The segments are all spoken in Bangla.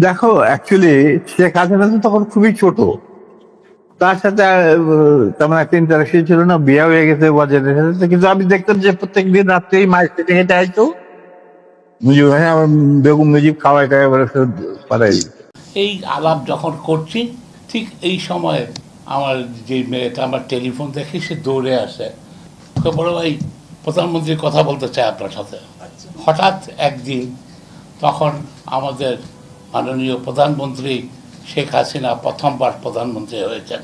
দেখো, অ্যাকচুয়ালি শেখ হাসিনা তো তখন খুবই ছোট। তার সাথে তেমন একটা ইন্টারাকশন ছিল না, বিয়ে হয়ে গেছে ওয়াজেদের সাথে। কিন্তু আমি দেখতাম যে প্রত্যেকদিন রাত্রেই মায়ের সাথে হেঁটে আইতো মুজিব ভাই, আমার বেগম মুজিব খাওয়াই টাওয়াই বলে পাঠাই দিত। এই আলাপ যখন করছি ঠিক এই সময় আমার যে মেয়েটা আমার টেলিফোন দেখে সে দৌড়ে আসে, ওকে বড় ভাই প্রধানমন্ত্রী কথা বলতে চায় আপনার সাথে। হঠাৎ একদিন তখন আমাদের মাননীয় প্রধানমন্ত্রী শেখ হাসিনা প্রথমবার প্রধানমন্ত্রী হয়েছেন।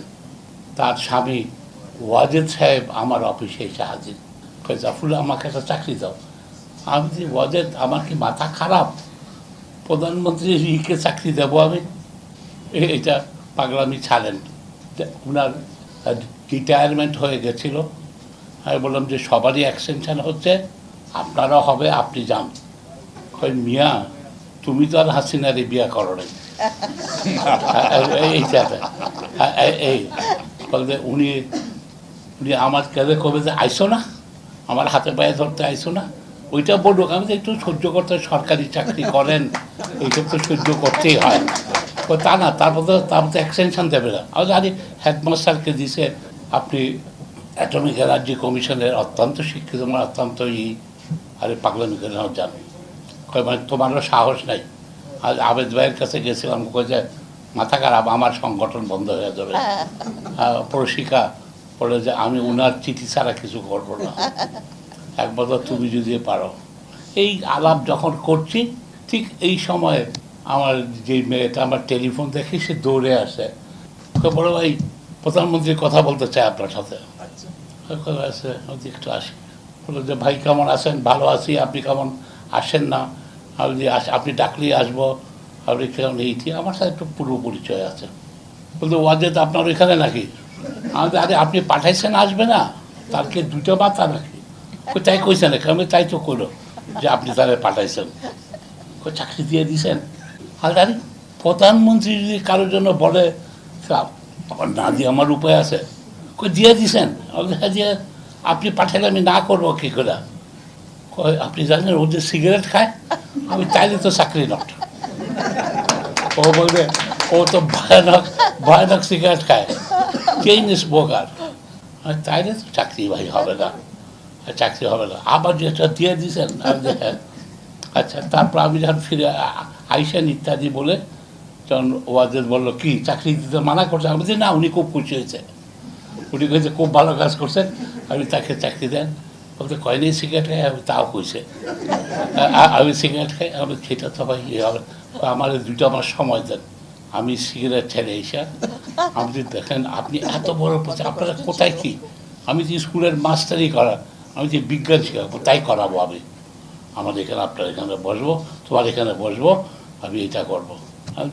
তার স্বামী ওয়াজেদ সাহেব আমার অফিসে এসে হাজির। জাফরুল্লাহ আমাকে একটা চাকরি দাও। আমি বলি, ওয়াজেদ আমার কি মাথা খারাপ, প্রধানমন্ত্রীকে চাকরি দেবো আমি? এটা পাগলামি ছাড়েন। ওনার রিটায়ারমেন্ট হয়ে গেছিল। আমি বললাম যে সবারই এক্সটেনশন হচ্ছে, আপনারও হবে, আপনি যান। কই মিয়া, তুমি তো আর হাসিনারে বিয়া করো নাই। এইটাতে এই বলতে উনি উনি আমার কাছে কবে যে আইসো না, আমার হাতে পায়ে ধরতে আইসো না, ওইটা বলুক। আমি তো একটু সহ্য করতে, সরকারি চাকরি করেন, এইসব তো সহ্য করতেই হয়। তা না, তারপর তো এক্সটেনশন দেবে না। আমি জানি হেডমাস্টারকে দিছে, আপনি অ্যাটমিক এনার্জি কমিশনের অত্যন্ত শিক্ষিত, মানে অত্যন্ত আরে পাগলামি করে নাও যান। মানে তোমারও সাহস নাই। আজ আবেদ ভাইয়ের কাছে গেছিলাম, কই যে মাথা খারাপ, আমার সংগঠন বন্ধ হয়ে যাবে। প্রশিকা বলে যে আমি উনার চিঠি ছাড়া কিছু করবো না, একবার তুমি যদি পারো। এই আলাপ যখন করছি ঠিক এই সময় আমার যে মেয়েটা আমার টেলিফোন দেখে সে দৌড়ে আসে, ওকে বড় ভাই প্রধানমন্ত্রী কথা বলতে চায় আপনার সাথে। আছে একটু আসি। বললো যে ভাই কেমন আছেন? ভালো আছি, আপনি কেমন? আসেন না? আমি যদি আপনি ডাকলেই আসবো। আপনি কেমন? এইটি আমার সাথে একটু পূর্ব পরিচয় আছে। বলতো ওয়াজেদ আপনার ওইখানে নাকি? আমি আরে আপনি পাঠাইছেন, আসবে না? তার কি দুটো মাথা নাকি? তাই কইছে নাকি? আমি তাই তো করো যে আপনি তাহলে পাঠাইছেন, চাকরি দিয়ে দিয়েছেন। আর আরে প্রধানমন্ত্রী যদি কারোর জন্য বলে আমার না দিয়ে আমার উপায় আছে, কই দিয়ে দিছেন? হ্যাঁ দিয়ে, আপনি পাঠালে আমি না করবো কী করে? আপনি জানেন ও যে সিগারেট খায়? আমি তাইলে তো চাকরি নট। ও বলবে ও তো ভয়ানক ভয়ানক সিগারেট খায়, চেইন স্মোকার। তাইলে তো চাকরি ভাই হবে না, চাকরি হবে না। আবার যেটা দিয়ে দিয়েছেন, হ্যাঁ আচ্ছা। তারপর আমি যখন ফিরে আইসেন ইত্যাদি বলে, তখন ওয়াজেদ বললো কি চাকরি দিতে মানা করছে? আমি বলছি না, উনি খুব খুশি হয়েছে, উনি কইছে খুব ভালো কাজ করছেন, আমি তাকে চাকরি দেন। বলতে কয়নি সিগারেট খাই? আমি তাও কইছে আমি সিগারেট খাই। আমি সেটা তো ভাই ইয়ে হবে, আমার দুটো আমার সময় দেন, আমি সিগারেট ছেড়ে এসে। আমি যদি দেখেন আপনি এত বড় পথে, আপনারা কোথায় কি? আমি যে স্কুলের মাস্টারই করা, আমি যে বিজ্ঞান শেখাবো তাই করাবো আমি। আমাদের এখানে আপনার এখানে বসবো, তোমার এখানে বসবো, আমি এটা করবো। আমি